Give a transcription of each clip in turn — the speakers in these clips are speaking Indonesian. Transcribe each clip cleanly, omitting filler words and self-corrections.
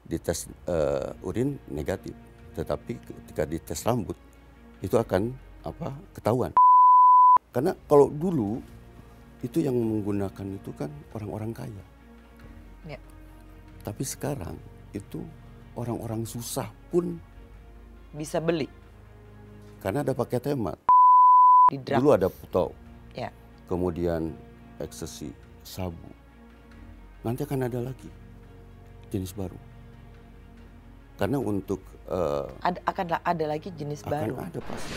dites urin negatif, tetapi ketika dites rambut itu akan ketahuan. Karena kalau dulu itu yang menggunakan itu kan orang-orang kaya. Ya. Tapi sekarang itu orang-orang susah pun bisa beli. Karena ada paket hemat. Di-drug. Dulu ada putok, Ya. kemudian ekstasi, sabu. Nanti akan ada lagi jenis baru. Karena untuk Akan ada lagi jenis baru. akan ada pasti.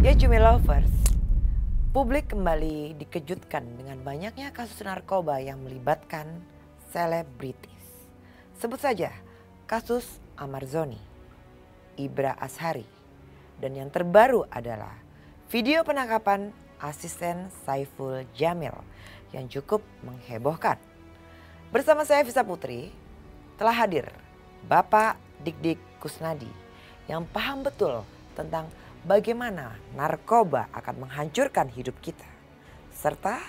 Ya Cumi Lovers, publik kembali dikejutkan dengan banyaknya kasus narkoba yang melibatkan selebritis. Sebut saja kasus Amarzoni, Ibra Ashari, dan yang terbaru adalah video penangkapan asisten Saiful Jamil yang cukup menghebohkan. Bersama saya Visa Putri telah hadir Bapak Dik-Dik Kusnadi yang paham betul tentang bagaimana narkoba akan menghancurkan hidup kita, serta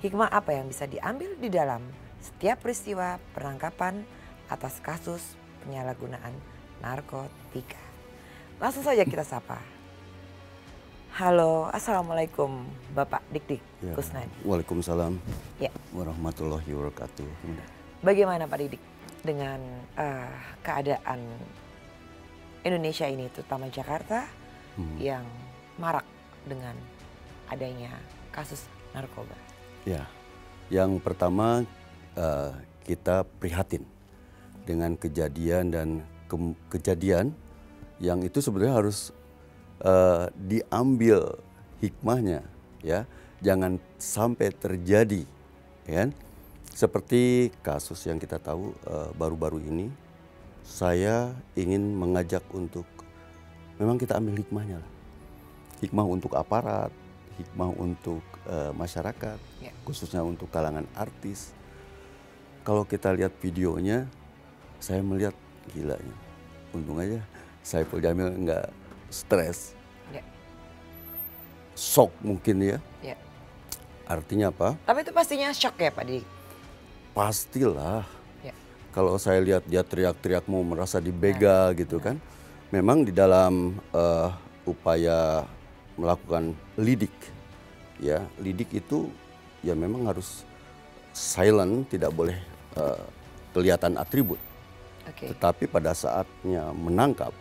hikmah apa yang bisa diambil di dalam setiap peristiwa penangkapan atas kasus penyalahgunaan narkotika. Langsung saja kita sapa. Halo, assalamualaikum Bapak Dik-Dik Kusnadi. Waalaikumsalam Ya. warahmatullahi wabarakatuh. Bagaimana Pak Dik dengan keadaan Indonesia ini, terutama Jakarta, yang marak dengan adanya kasus narkoba? Ya, yang pertama kita prihatin dengan kejadian dan kejadian yang itu sebenarnya harus diambil hikmahnya, ya, jangan sampai terjadi, kan? Seperti kasus yang kita tahu baru-baru ini, saya ingin mengajak untuk memang kita ambil hikmahnya lah. Hikmah untuk aparat, hikmah untuk masyarakat, Ya. khususnya untuk kalangan artis. Kalau kita lihat videonya, saya melihat gilanya. Untung aja Saiful Jamil nggak stres. Ya. Shock mungkin ya. Ya. Artinya apa? Tapi itu pastinya shock ya Pak Dik? Pastilah. Ya. Kalau saya lihat dia teriak-teriak mau merasa dibegal gitu kan. Memang di dalam upaya melakukan lidik, ya lidik itu ya memang harus silent, tidak boleh kelihatan atribut. Oke. Tetapi pada saatnya menangkap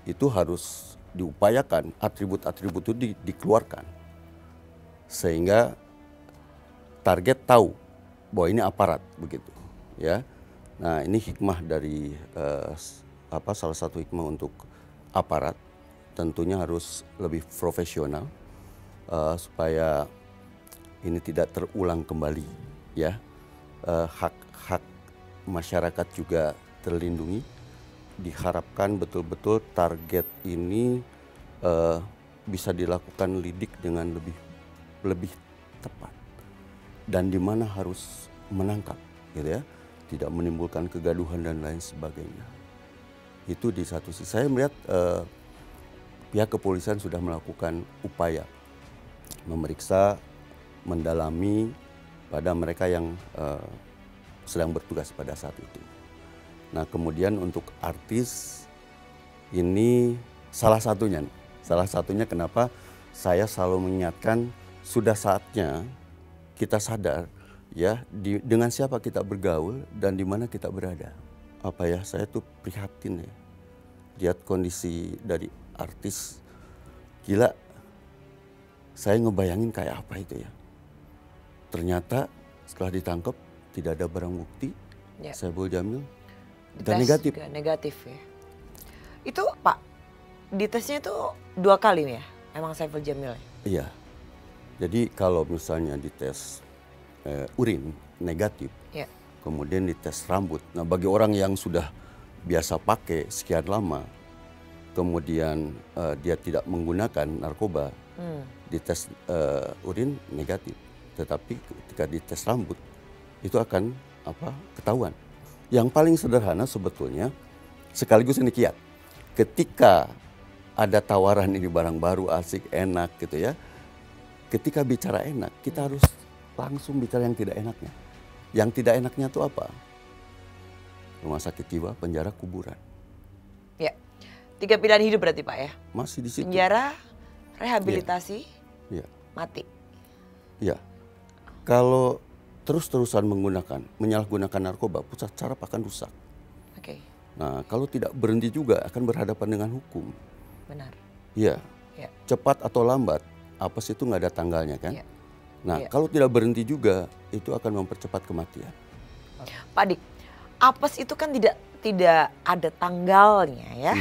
itu harus diupayakan atribut-atribut itu dikeluarkan sehingga target tahu bahwa ini aparat begitu, ya. Nah ini hikmah dari salah satu hikmah untuk aparat, tentunya harus lebih profesional supaya ini tidak terulang kembali, ya. Hak-hak masyarakat juga terlindungi. Diharapkan betul-betul target ini bisa dilakukan lidik dengan lebih tepat dan di mana harus menangkap, gitu ya, tidak menimbulkan kegaduhan dan lain sebagainya. Itu di satu sisi saya melihat pihak kepolisian sudah melakukan upaya memeriksa, mendalami pada mereka yang sedang bertugas pada saat itu. Nah kemudian untuk artis ini salah satunya kenapa saya selalu mengingatkan sudah saatnya kita sadar, ya, dengan siapa kita bergaul dan di mana kita berada. Saya tuh prihatin ya lihat kondisi dari artis. Gila, saya ngebayangin kayak apa itu ya. Ternyata setelah ditangkap tidak ada barang bukti, Ya. Saiful Jamil dan Tes negatif. juga negatif ya. Itu Pak, ditesnya itu 2 kali ya? Emang Saiful Jamil ya? Iya. Jadi kalau misalnya dites urin negatif, Ya. kemudian dites rambut. Nah bagi orang yang sudah biasa pakai sekian lama, kemudian dia tidak menggunakan narkoba, dites urin negatif. Tetapi ketika dites rambut itu akan ketahuan. Yang paling sederhana sebetulnya, sekaligus ini kiat. Ketika ada tawaran ini barang baru, asik, enak gitu ya. Ketika bicara enak, kita harus langsung bicara yang tidak enaknya. Yang tidak enaknya itu apa? Rumah sakit jiwa, penjara, kuburan. Ya, 3 pilihan hidup berarti Pak ya? Masih di situ. Penjara, rehabilitasi, Ya. mati. Ya, kalau terus-terusan menyalahgunakan narkoba, pusat saraf akan rusak. Oke, Nah, kalau tidak berhenti juga akan berhadapan dengan hukum. benar. Ya, Ya. cepat atau lambat, apes itu nggak ada tanggalnya kan? Ya. Nah, Ya. kalau tidak berhenti juga, itu akan mempercepat kematian. Pak Dik, apes itu kan tidak ada tanggalnya ya,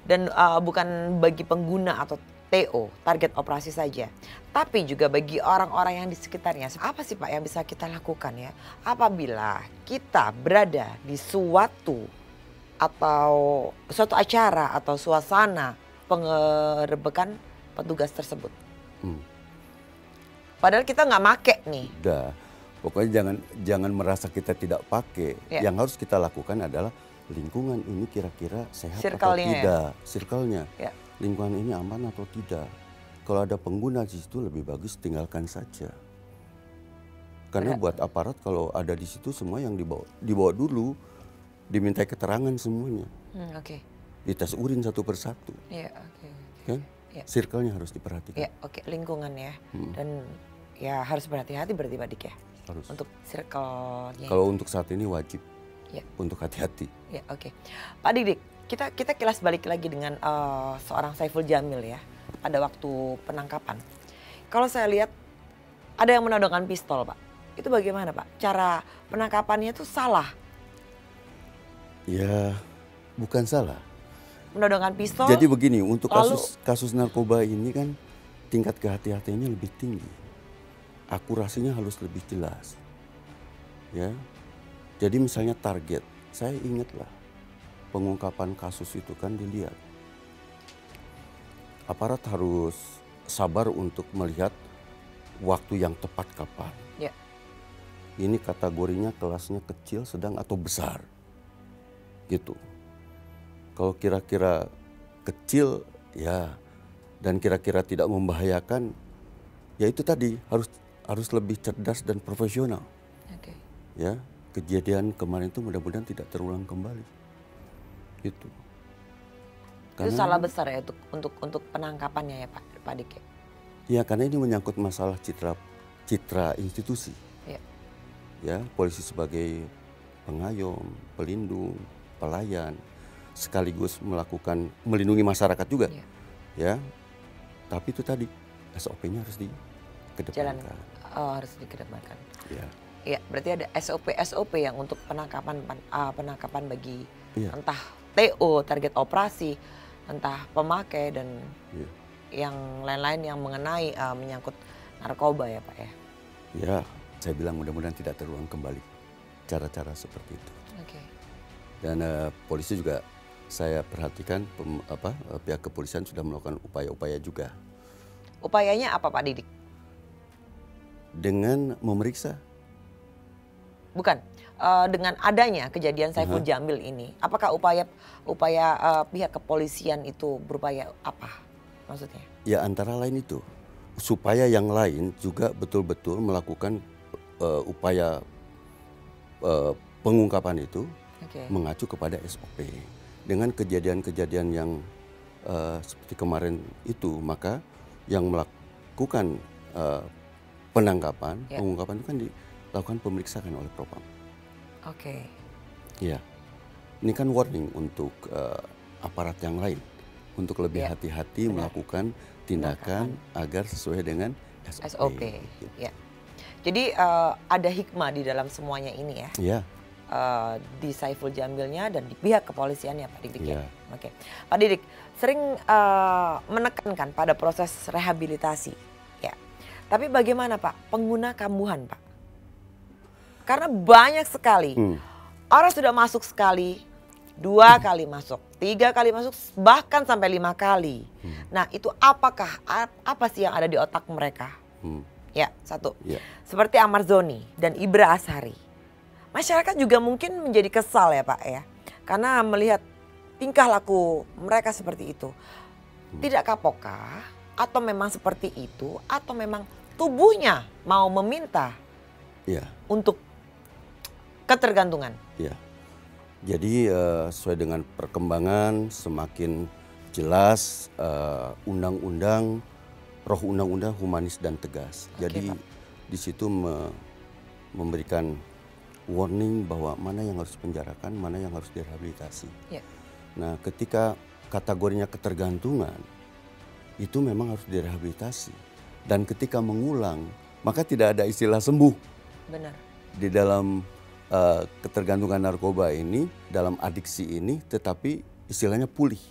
dan bukan bagi pengguna atau TO, target operasi saja, tapi juga bagi orang-orang yang di sekitarnya. Apa sih Pak yang bisa kita lakukan ya apabila kita berada di suatu acara atau suasana penggerebekan petugas tersebut? Padahal kita nggak make nih. Udah, pokoknya jangan merasa kita tidak pakai. Ya. Yang harus kita lakukan adalah lingkungan ini kira-kira sehat atau Circle-nya ya? tidak, circle-nya. Ya. Lingkungan ini aman atau tidak. Kalau ada pengguna di situ lebih bagus tinggalkan saja. Karena buat aparat kalau ada di situ semua yang dibawa dulu, dimintai keterangan semuanya, Oke. dites urin satu persatu, Ya, oke. kan? Ya. Circle-nya harus diperhatikan. Ya, oke, lingkungan ya. Dan ya harus berhati-hati berarti Pak Dik ya. Harus. Untuk circle-nya. Kalau untuk saat ini wajib Ya. untuk hati-hati. Ya, oke. Pak Dik, kita kilas balik lagi dengan seorang Saiful Jamil ya. Pada waktu penangkapan. Kalau saya lihat ada yang menodongkan pistol, Pak. Itu bagaimana, Pak? Cara penangkapannya itu salah. Ya, bukan salah. Menodongkan pistol. Jadi begini, untuk lalu- kasus narkoba ini kan tingkat kehati-hatiannya lebih tinggi. Akurasinya harus lebih jelas. Ya. Jadi misalnya target, saya ingatlah pengungkapan kasus itu kan dilihat. Aparat harus sabar untuk melihat waktu yang tepat kapan. Ya. Ini kategorinya kelasnya kecil, sedang atau besar. Gitu. Kalau kira-kira kecil ya dan kira-kira tidak membahayakan, ya itu tadi harus lebih cerdas dan profesional. Oke. Ya, kejadian kemarin itu mudah-mudahan tidak terulang kembali. Gitu. Itu salah besar ya untuk penangkapannya ya Pak Dik ya. Ya, karena ini menyangkut masalah citra institusi. Ya. Ya, polisi sebagai pengayom, pelindung, pelayan, sekaligus melindungi masyarakat juga. Ya. Ya, tapi itu tadi SOP-nya harus dikedepankan. Harus dikedepankan. Ya. Ya, berarti ada SOP yang untuk penangkapan bagi Iya. entah TO, target operasi, entah pemakai dan Iya. yang lain-lain yang mengenai menyangkut narkoba ya Pak ya. Ya, saya bilang mudah-mudahan tidak terulang kembali cara-cara seperti itu. Oke. Dan polisi juga saya perhatikan pihak kepolisian sudah melakukan upaya-upaya juga Upayanya apa Pak Didik? dengan memeriksa. Bukan, dengan adanya kejadian Saiful Jamil ini, apakah upaya pihak kepolisian itu berupaya apa maksudnya? Ya, antara lain itu supaya yang lain juga betul-betul melakukan upaya pengungkapan itu. Oke. Mengacu kepada SOP. Dengan kejadian-kejadian yang seperti kemarin itu, maka yang melakukan penangkapan, pengungkapan itu kan dilakukan pemeriksaan oleh Propam. Oke. Iya. Ini kan warning untuk aparat yang lain untuk lebih hati-hati melakukan tindakan agar sesuai dengan SOP. Gitu. Ya. Jadi ada hikmah di dalam semuanya ini ya. Iya. Di Saiful Jamilnya dan di pihak kepolisiannya Pak Didik ya. Iya. Oke. Pak Didik sering menekankan pada proses rehabilitasi ya. Tapi bagaimana Pak pengguna kambuhan Pak? Karena banyak sekali orang sudah masuk sekali, 2 kali masuk, 3 kali masuk, bahkan sampai 5 kali. Nah itu apa sih yang ada di otak mereka? Ya, 1. Ya. Seperti Amar Zoni dan Ibra Ashari. Masyarakat juga mungkin menjadi kesal ya Pak ya. Karena melihat tingkah laku mereka seperti itu. Tidak kapokkah atau memang seperti itu atau memang tubuhnya mau meminta untuk ketergantungan? Ya. Jadi sesuai dengan perkembangan semakin jelas undang-undang, roh undang-undang humanis dan tegas. Jadi Pak. di situ memberikan warning bahwa mana yang harus penjarakan, mana yang harus direhabilitasi. Ya. Nah, ketika kategorinya ketergantungan, itu memang harus direhabilitasi. Dan ketika mengulang, maka tidak ada istilah sembuh. Benar. Di dalam ketergantungan narkoba ini, dalam adiksi ini, tetapi istilahnya pulih.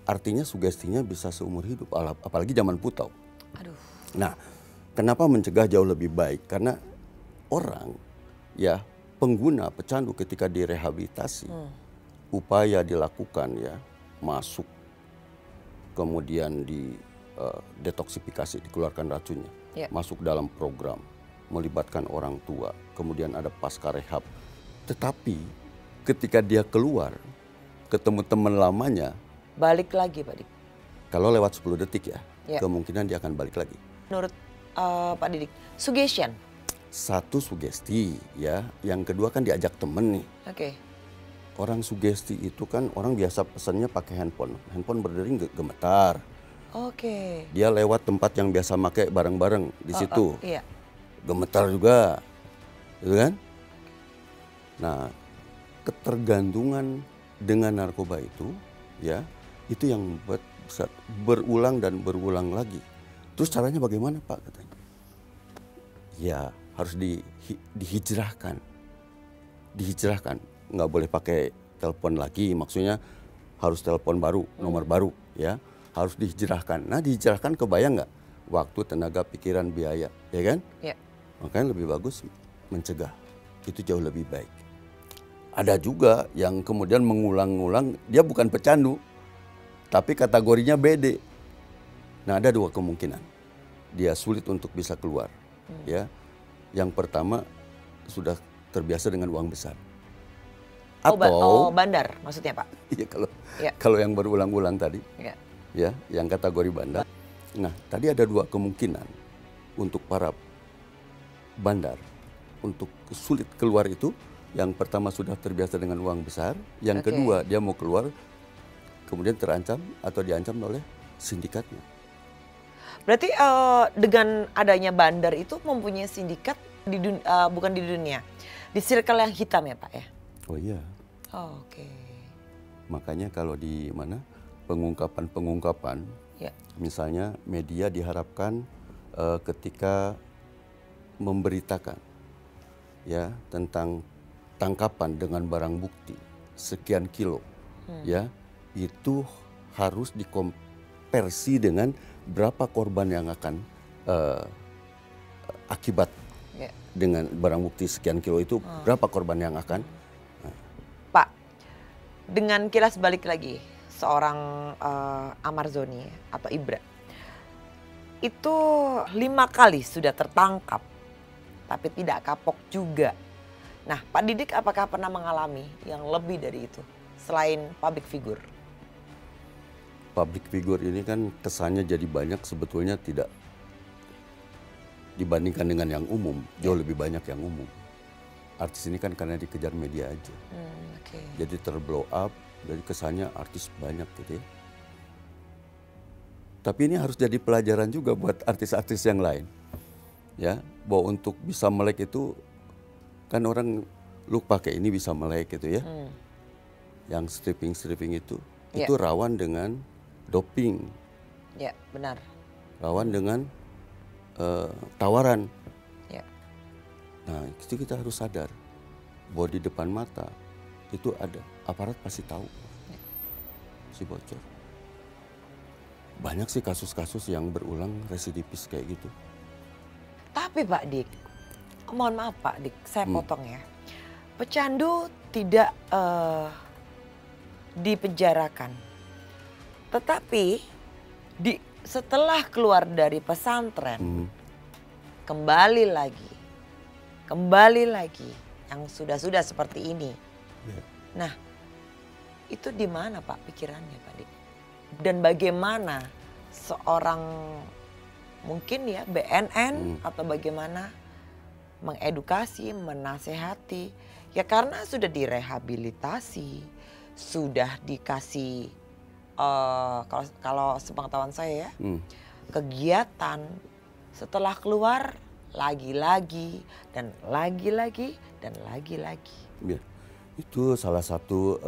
Artinya sugestinya bisa seumur hidup, apalagi zaman putau. Aduh. Nah, kenapa mencegah jauh lebih baik? Karena orang, ya pengguna pecandu ketika direhabilitasi, upaya dilakukan ya, masuk, kemudian di detoksifikasi, dikeluarkan racunnya, masuk dalam program, melibatkan orang tua, kemudian ada pasca rehab. Tetapi ketika dia keluar, ketemu teman lamanya, balik lagi Pak Dik. Kalau lewat 10 detik ya, kemungkinan dia akan balik lagi. Menurut Pak Didik, suggestion? Satu sugesti ya, yang kedua kan diajak temen nih. Oke. Orang sugesti itu kan orang biasa pesannya pakai handphone. Handphone berdering gemetar. Oke. Dia lewat tempat yang biasa pakai bareng-bareng di situ. Iya. Gemetar juga. Gitu kan? Nah, ketergantungan dengan narkoba itu ya, itu yang membuat berulang dan berulang lagi. Terus caranya bagaimana Pak katanya? Ya harus dihijrahkan. Dihijrahkan. Nggak boleh pakai telepon lagi, maksudnya harus telepon baru, nomor baru ya. Harus dihijrahkan. Nah dihijrahkan kebayang nggak? Waktu, tenaga, pikiran, biaya, ya kan? Ya. Makanya lebih bagus mencegah. Itu jauh lebih baik. Ada juga yang kemudian mengulang-ulang, dia bukan pecandu, tapi kategorinya BD. Nah ada dua kemungkinan. Dia sulit untuk bisa keluar. Ya. Yang pertama sudah terbiasa dengan uang besar. Atau bandar maksudnya Pak? Iya kalau yang berulang-ulang tadi. Ya. Ya, yang kategori bandar. Nah, tadi ada dua kemungkinan untuk para bandar untuk sulit keluar itu. Yang pertama sudah terbiasa dengan uang besar, yang kedua dia mau keluar kemudian terancam atau diancam oleh sindikatnya. Berarti dengan adanya bandar itu mempunyai sindikat bukan di dunia, di circle yang hitam ya Pak ya? Oh iya. Oh, oke. Makanya kalau di mana pengungkapan, misalnya media diharapkan ketika memberitakan ya tentang tangkapan dengan barang bukti sekian kilo, ya itu harus dikonversi dengan berapa korban yang akan akibat dengan barang bukti sekian kilo itu berapa korban yang akan. Pak, dengan kilas balik lagi seorang Amarzoni atau Ibra itu 5 kali sudah tertangkap tapi tidak kapok juga. Nah Pak Didik apakah pernah mengalami yang lebih dari itu selain public figure? Public figure ini kan kesannya jadi banyak, sebetulnya tidak dibandingkan dengan yang umum, jauh lebih banyak yang umum. Artis ini kan karena dikejar media aja, jadi terblow up, jadi kesannya artis banyak gitu ya. Tapi ini harus jadi pelajaran juga buat artis-artis yang lain, ya, bahwa untuk bisa melek itu kan orang lu pakai ini bisa melek gitu ya. Yang stripping itu rawan dengan doping. Ya, benar. Rawan dengan tawaran. Ya. Nah, itu kita harus sadar bahwa di depan mata itu ada, aparat pasti tahu. Si bocor. Banyak sih kasus-kasus yang berulang residivis kayak gitu. Tapi Pak Dik, mohon maaf Pak Dik, saya potong ya. Pecandu tidak dipenjarakan. Tetapi setelah keluar dari pesantren, kembali lagi yang sudah-sudah seperti ini. Ya. Nah, itu di mana Pak pikirannya Pak Dik? Dan bagaimana seorang mungkin ya BNN atau bagaimana mengedukasi, menasehati, ya karena sudah direhabilitasi, sudah dikasih kalau sepengetahuan saya ya, kegiatan setelah keluar lagi-lagi dan lagi-lagi dan lagi-lagi. Ya. Itu salah satu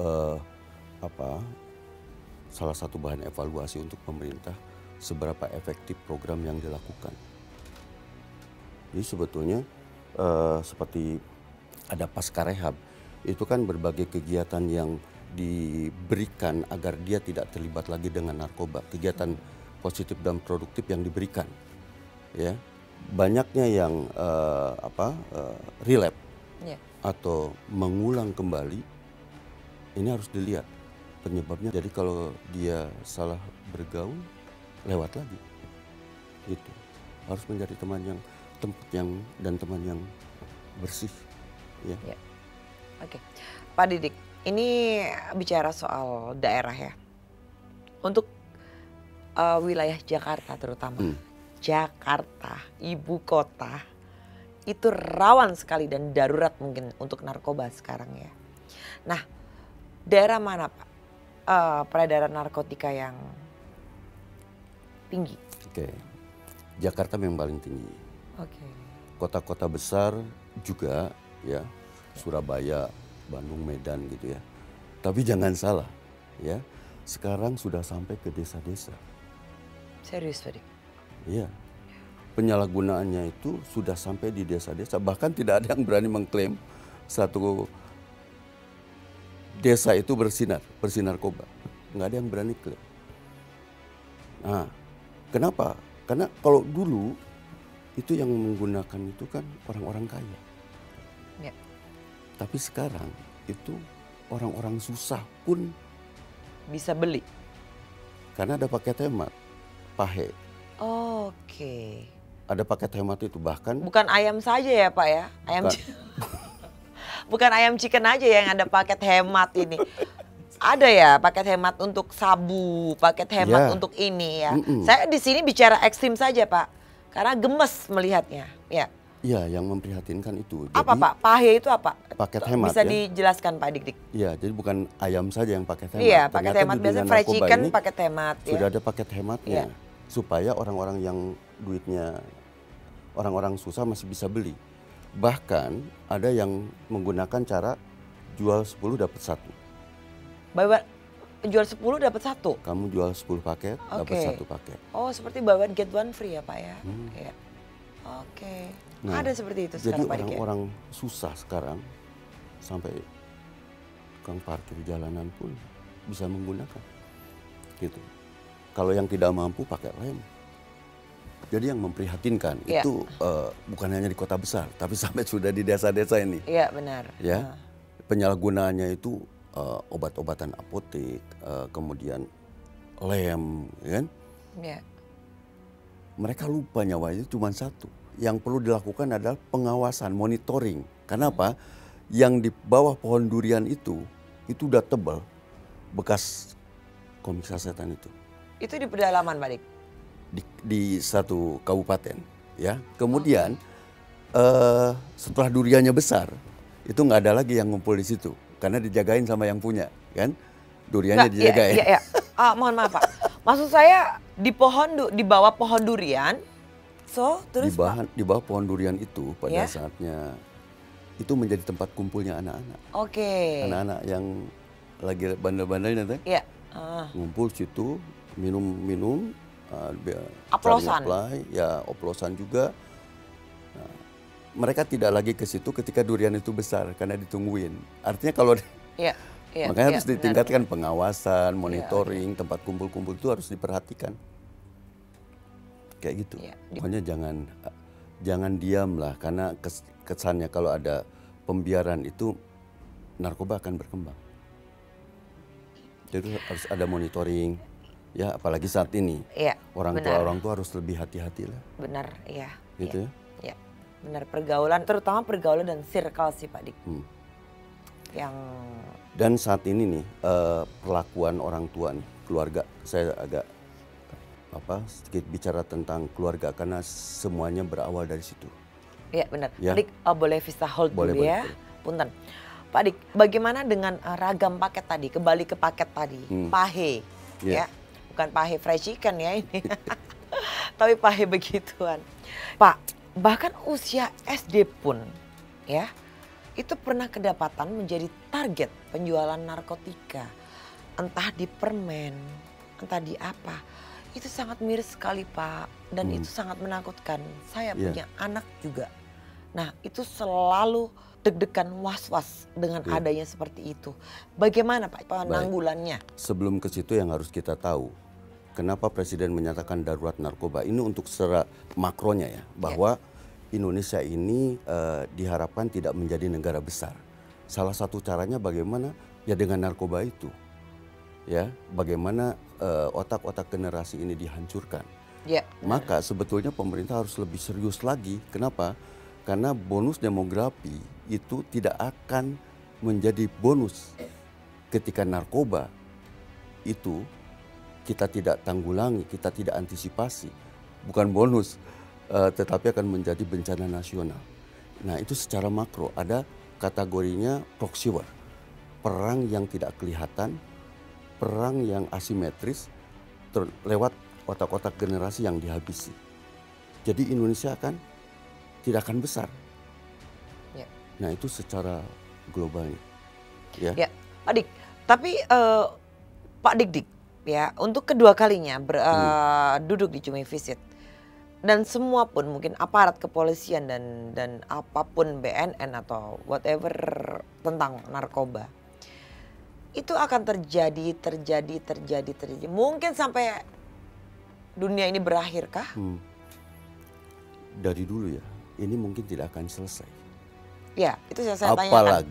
salah satu bahan evaluasi untuk pemerintah seberapa efektif program yang dilakukan. Jadi sebetulnya seperti ada pasca rehab, itu kan berbagai kegiatan yang diberikan agar dia tidak terlibat lagi dengan narkoba, kegiatan positif dan produktif yang diberikan, ya. Banyaknya yang relapse atau mengulang kembali, ini harus dilihat penyebabnya. Jadi kalau dia salah bergaul, lewat lagi, gitu. Harus mencari teman yang tempat dan teman yang bersih, ya. Oke, Pak Didik, ini bicara soal daerah ya. Untuk wilayah Jakarta terutama, Jakarta, ibu kota, itu rawan sekali dan darurat mungkin untuk narkoba sekarang ya. Nah, daerah mana Pak peredaran narkotika yang tinggi? Oke, Jakarta memang paling tinggi. Oke. Kota-kota besar juga ya, Surabaya, Bandung, Medan gitu ya. Tapi jangan salah ya, sekarang sudah sampai ke desa-desa. Serius Pak Dik? Iya, penyalahgunaannya itu sudah sampai di desa-desa. Bahkan tidak ada yang berani mengklaim satu desa itu bersih narkoba. Nggak ada yang berani klaim. Nah, kenapa? Karena kalau dulu itu yang menggunakan itu kan orang-orang kaya. Ya. Tapi sekarang itu orang-orang susah pun bisa beli. Karena ada paket hemat, pahe. Oke. Ada paket hemat itu bahkan. Bukan ayam saja ya Pak ya? Bukan ayam chicken aja yang ada paket hemat ini. Ada ya paket hemat untuk sabu, paket hemat untuk ini ya. Saya di sini bicara ekstrim saja Pak, karena gemes melihatnya. Ya. Iya, yang memprihatinkan itu. Apa Pak? Pahe itu apa? Paket hemat. Bisa dijelaskan Pak Dik-Dik? Iya, jadi bukan ayam saja yang paket hemat. Iya, paket hemat biasanya fried chicken paket hemat. Sudah ada paket hematnya, supaya orang-orang yang duitnya orang-orang susah masih bisa beli. Bahkan ada yang menggunakan cara jual 10 dapat 1. Jual 10 dapat 1? Kamu jual 10 paket, dapat 1 paket. Oh, seperti buy one get one free ya Pak ya? Iya. Oke. Nah, ada seperti itu jadi sekarang Pak Dik ya? orang-orang susah sekarang sampai tukang parkir jalanan pun bisa menggunakan. Gitu. Kalau yang tidak mampu pakai rem. Jadi yang memprihatinkan itu bukan hanya di kota besar, tapi sampai sudah di desa-desa ini. Iya benar. Ya, penyalahgunaannya itu obat-obatan apotek, kemudian lem, kan? Iya. Mereka lupa nyawanya cuma satu. Yang perlu dilakukan adalah pengawasan, monitoring. Karena apa? Yang di bawah pohon durian itu udah tebal bekas komik sasetan itu. Itu di pedalaman Pak Dik? Di satu kabupaten, ya. Kemudian setelah duriannya besar, itu nggak ada lagi yang ngumpul di situ karena dijagain sama yang punya, kan? Duriannya dijagain. Iya. Mohon maaf Pak. Maksud saya di bawah pohon durian, terus di bawah pohon durian itu pada saatnya itu menjadi tempat kumpulnya anak-anak. Oke. Anak-anak yang lagi bandel-bandelnya tuh. Iya. Ngumpul situ, minum. Oplosan. Oplosan juga. Nah, mereka tidak lagi ke situ ketika durian itu besar karena ditungguin. Artinya kalau makanya harus ditingkatkan pengawasan, monitoring, tempat kumpul-kumpul itu harus diperhatikan. Kayak gitu. Pokoknya jangan diam lah, karena kesannya kalau ada pembiaran itu narkoba akan berkembang. Jadi harus ada monitoring. Ya, apalagi saat ini orang tua harus lebih hati-hati lah. Benar, iya. Gitu ya. Iya. benar, pergaulan, terutama pergaulan dan circle sih Pak Dik. Yang Dan saat ini nih perlakuan orang tua nih, keluarga, saya agak sedikit bicara tentang keluarga karena semuanya berawal dari situ. ya benar. Ya. Pak Dik boleh visa hold Boleh, dulu boleh, ya. boleh. Punten. Pak Dik, bagaimana dengan ragam paket tadi? Kembali ke paket tadi, pahe, ya, Ya. bukan pahe fried chicken ya ini, tapi pahe begituan. Pak, bahkan usia SD pun, ya, itu pernah kedapatan menjadi target penjualan narkotika, entah di permen, entah di apa. Itu sangat miris sekali Pak, dan itu sangat menakutkan. Saya Iya. punya anak juga. Nah itu selalu deg-degan was-was dengan Iya. adanya seperti itu. Bagaimana Pak penanggulannya? Sebelum ke situ yang harus kita tahu, kenapa Presiden menyatakan darurat narkoba ini untuk secara makronya ya, bahwa Indonesia ini diharapkan tidak menjadi negara besar. Salah satu caranya bagaimana ya dengan narkoba itu, ya bagaimana otak-otak generasi ini dihancurkan. Ya, Maka sebetulnya pemerintah harus lebih serius lagi. Kenapa? Karena bonus demografi itu tidak akan menjadi bonus ketika narkoba itu kita tidak tanggulangi, kita tidak antisipasi. Bukan bonus, tetapi akan menjadi bencana nasional. Nah itu secara makro ada kategorinya proxy war. Perang yang tidak kelihatan, perang yang asimetris lewat otak-otak generasi yang dihabisi. Jadi Indonesia tidak akan besar. Ya. Nah itu secara globalnya. Ya. ya, Pak Dik. Tapi Pak Dik, ya untuk kedua kalinya duduk di Cumi Visit dan semua pun mungkin aparat kepolisian dan apapun BNN atau whatever tentang narkoba itu akan terjadi. Mungkin sampai dunia ini berakhir kah? Dari dulu ya, ini mungkin tidak akan selesai. Ya, itu saya tanyakan.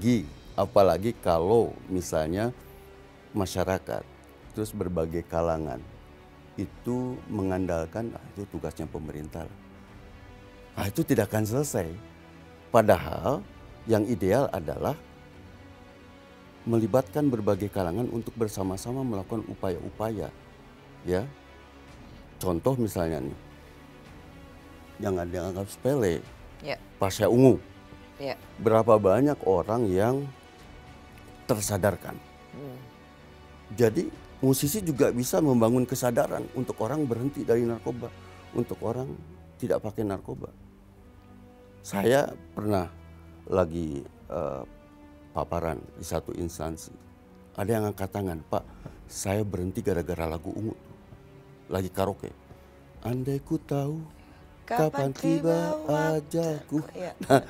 Apalagi kalau misalnya masyarakat, terus berbagai kalangan itu mengandalkan, itu tugasnya pemerintah. Nah, itu tidak akan selesai. Padahal yang ideal adalah melibatkan berbagai kalangan untuk bersama-sama melakukan upaya-upaya. Ya, contoh misalnya nih, yang dianggap sepele, Pasha Ungu. Ya. Berapa banyak orang yang tersadarkan. Jadi musisi juga bisa membangun kesadaran untuk orang berhenti dari narkoba, untuk orang tidak pakai narkoba. Saya pernah lagi paparan di satu instansi. Ada yang angkat tangan, Pak, saya berhenti gara-gara lagu Ungu. Lagi karaoke. Andai ku tahu kapan tiba ajalku. Nah,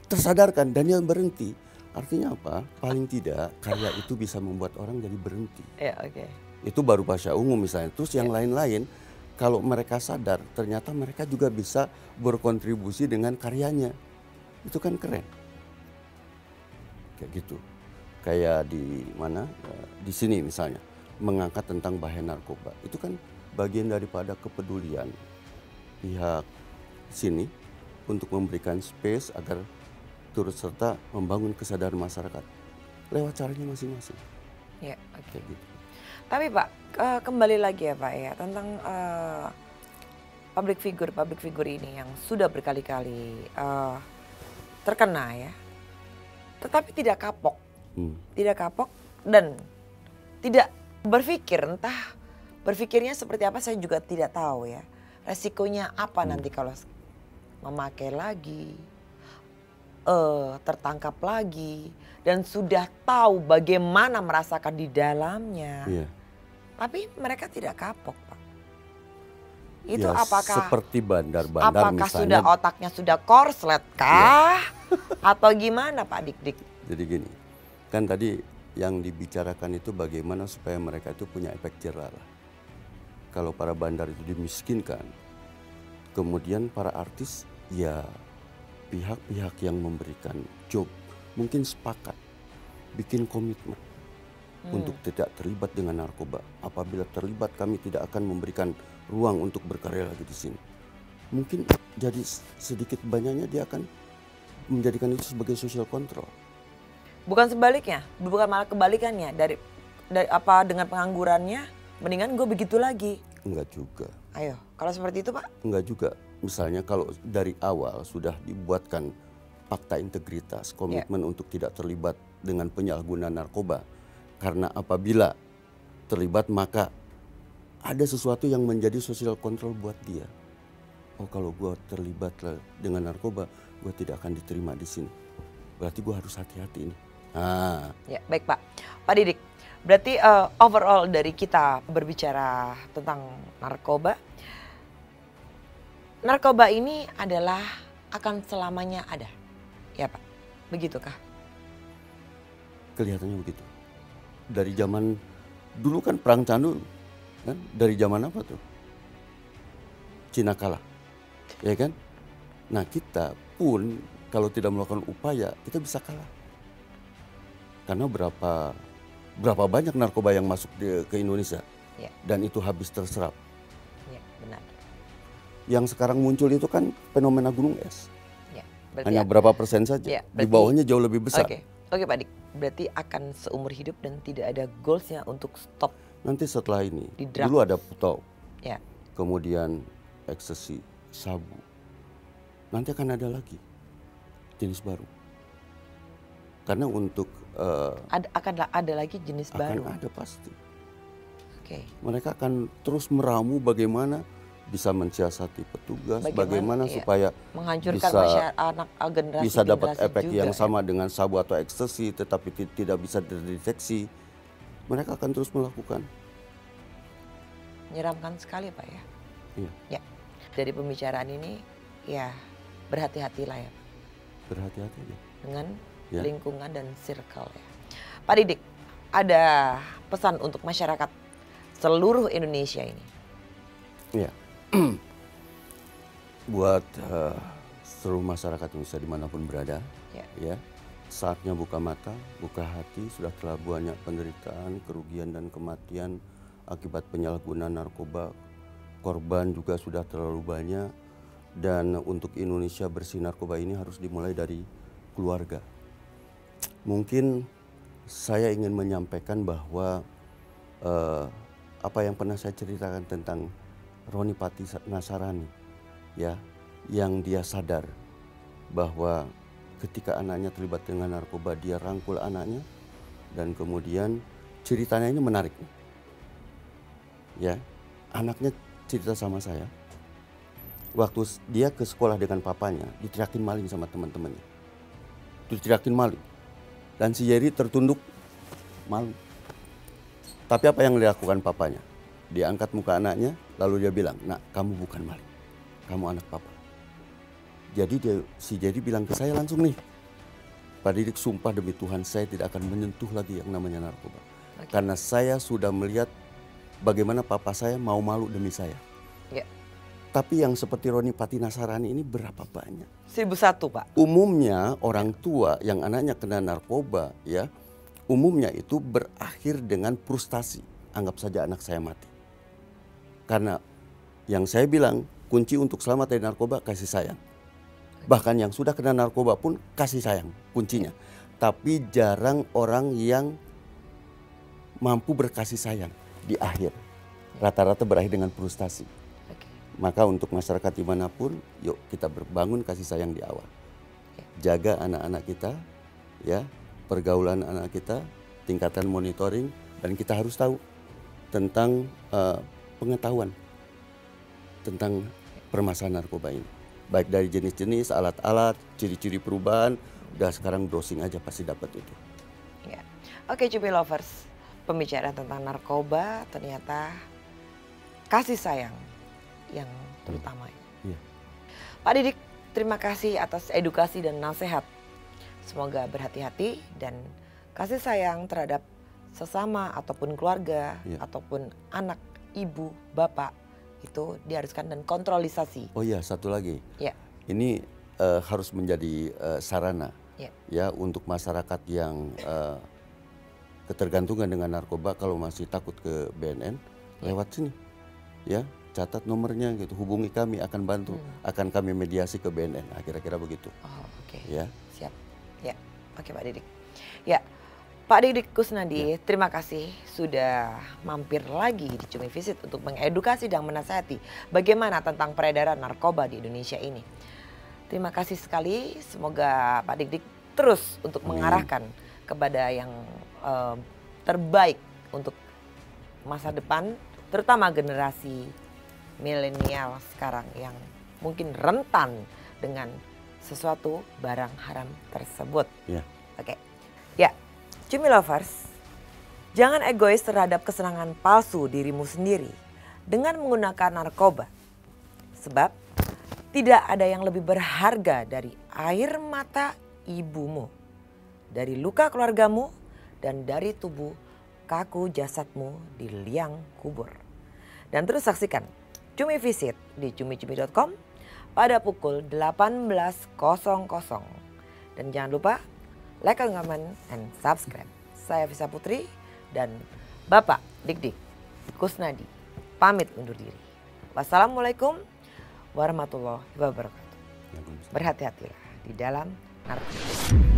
tersadarkan dan dia berhenti. Artinya apa? Paling tidak karya itu bisa membuat orang jadi berhenti. Ya, oke. Itu baru Pasha Ungu misalnya. Terus yang lain-lain, kalau mereka sadar, ternyata mereka juga bisa berkontribusi dengan karyanya. Itu kan keren. Kayak gitu. Kayak di mana? Di sini misalnya, mengangkat tentang bahaya narkoba. Itu kan bagian daripada kepedulian pihak sini untuk memberikan space agar turut serta membangun kesadaran masyarakat lewat caranya masing-masing. Ya, oke. Kayak gitu. Tapi Pak, kembali lagi ya Pak ya tentang public figure ini yang sudah berkali-kali terkena ya, tetapi tidak kapok, dan tidak berpikir, entah berpikirnya seperti apa saya juga tidak tahu ya. Resikonya apa nanti kalau memakai lagi, tertangkap lagi, dan sudah tahu bagaimana merasakan di dalamnya. Iya. Tapi mereka tidak kapok Pak. Itu Ya, apakah seperti bandar-bandar apakah misalnya. sudah otaknya sudah korslet kah? Atau gimana Pak Dik? Jadi gini, kan tadi yang dibicarakan itu bagaimana supaya mereka itu punya efek jerah. Kalau para bandar itu dimiskinkan, kemudian para artis ya pihak-pihak yang memberikan job mungkin sepakat bikin komitmen untuk tidak terlibat dengan narkoba. Apabila terlibat kami tidak akan memberikan ruang untuk berkarya lagi di sini. mungkin jadi sedikit banyaknya dia akan menjadikan itu sebagai social control. Bukan sebaliknya, bukan malah kebalikannya dari apa dengan penganggurannya, mendingan gue begitu lagi. Enggak juga. Ayo, kalau seperti itu Pak? Enggak juga. Misalnya kalau dari awal sudah dibuatkan fakta integritas, komitmen untuk tidak terlibat dengan penyalahgunaan narkoba. Karena apabila terlibat maka ada sesuatu yang menjadi social control buat dia. Oh kalau gue terlibat dengan narkoba, gue tidak akan diterima di sini. Berarti gue harus hati-hati ini. Ah. Ya baik Pak. Pak Didik, berarti overall dari kita berbicara tentang narkoba, narkoba ini adalah akan selamanya ada, ya Pak? Begitukah? Kelihatannya begitu. Dari zaman dulu kan perang candu, kan dari zaman apa tuh? Cina kalah, ya kan? Nah kita pun kalau tidak melakukan upaya kita bisa kalah. Karena berapa banyak narkoba yang masuk ke Indonesia, Ya. Dan itu habis terserap. Ya, benar. Yang sekarang muncul itu kan fenomena gunung es. Ya, berarti Hanya berapa persen saja, ya, di bawahnya jauh lebih besar. Oke Pak Dik, berarti akan seumur hidup dan tidak ada goalsnya untuk stop. Nanti setelah ini, Di drug. dulu ada putau, Ya, kemudian ekstasi, sabu. Nanti akan ada lagi jenis baru. Karena untuk akan ada lagi jenis baru. akan ada pasti. Oke. Mereka akan terus meramu bagaimana bisa mensiasati petugas, bagaimana iya, supaya menghancurkan bisa anak generasi bisa dapat efek juga, yang ya. sama dengan sabu atau ekstasi, tetapi tidak bisa terdeteksi. Mereka akan terus melakukan. Menyeramkan sekali Pak ya. Iya. Ya. Dari pembicaraan ini ya berhati-hatilah ya Pak, Berhati-hati ya. dengan Ya. lingkungan dan circle ya. Pak Didik, ada pesan untuk masyarakat seluruh Indonesia ini? Ya. Buat seluruh masyarakat Indonesia dimanapun berada, ya, saatnya buka mata, buka hati. Sudah terlalu banyak penderitaan, kerugian dan kematian akibat penyalahgunaan narkoba. Korban juga sudah terlalu banyak. Dan untuk Indonesia bersih narkoba ini harus dimulai dari keluarga. Mungkin saya ingin menyampaikan bahwa apa yang pernah saya ceritakan tentang Roni Pati Nasarani, ya, yang dia sadar bahwa ketika anaknya terlibat dengan narkoba dia rangkul anaknya dan kemudian ceritanya ini menarik, ya, anaknya cerita sama saya waktu dia ke sekolah dengan papanya diteriakin maling sama teman-temannya, diteriakin maling dan si Jerry tertunduk malu. Tapi apa yang dilakukan papanya? Dia angkat muka anaknya, lalu dia bilang, "Nak, kamu bukan maling, kamu anak papa." Jadi si Jerry bilang ke saya langsung nih, "Pak Didik, sumpah demi Tuhan saya tidak akan menyentuh lagi yang namanya narkoba. Karena saya sudah melihat bagaimana papa saya mau malu demi saya." Ya. Tapi yang seperti Roni Pati Nasarani ini berapa banyak? 1001 Pak. Umumnya orang tua yang anaknya kena narkoba, ya, umumnya itu berakhir dengan frustasi. Anggap saja anak saya mati. Karena yang saya bilang kunci untuk selamat dari narkoba kasih sayang. Bahkan yang sudah kena narkoba pun kasih sayang kuncinya. Tapi jarang orang yang mampu berkasih sayang di akhir. Rata-rata berakhir dengan frustasi. Maka untuk masyarakat dimanapun, yuk kita berbangun kasih sayang di awal. Jaga anak-anak kita, ya, pergaulan anak kita, tingkatan monitoring, dan kita harus tahu tentang pengetahuan tentang permasalahan narkoba ini. Baik dari jenis-jenis, alat-alat, ciri-ciri perubahan, udah sekarang browsing aja pasti dapat itu. Ya. Oke Cupi Lovers, pembicaraan tentang narkoba ternyata kasih sayang yang terutama. Ya. Pak Didik, terima kasih atas edukasi dan nasihat. Semoga berhati-hati dan kasih sayang terhadap sesama ataupun keluarga, ataupun anak, ibu, bapak itu diharuskan dan kontrolisasi. Oh iya, satu lagi. Ya. Ini harus menjadi sarana, ya, untuk masyarakat yang ketergantungan dengan narkoba. Kalau masih takut ke BNN, lewat sini, ya. catat nomornya gitu, hubungi kami, akan bantu, akan kami mediasi ke BNN. Nah, kira-kira begitu. Oh, oke. Ya. Siap. Ya, oke Pak Didik. Ya, Pak Didik Kusnadi, terima kasih sudah mampir lagi di Cumi Visit untuk mengedukasi dan menasihati bagaimana tentang peredaran narkoba di Indonesia ini. Terima kasih sekali, semoga Pak Didik terus untuk mengarahkan kepada yang terbaik untuk masa depan, terutama generasi milenial sekarang yang mungkin rentan dengan sesuatu barang haram tersebut. Ya. Oke. Ya, Cumi Lovers, jangan egois terhadap kesenangan palsu dirimu sendiri dengan menggunakan narkoba. Sebab tidak ada yang lebih berharga dari air mata ibumu, dari luka keluargamu, dan dari tubuh kaku jasadmu di liang kubur. Dan terus saksikan Cumi Visit di cumicumi.com pada pukul 18.00. Dan jangan lupa like, comment, and subscribe. Saya Visa Putri dan Bapak Dik Kusnadi pamit undur diri. Wassalamualaikum warahmatullahi wabarakatuh. Berhati-hatilah di dalam narkoba.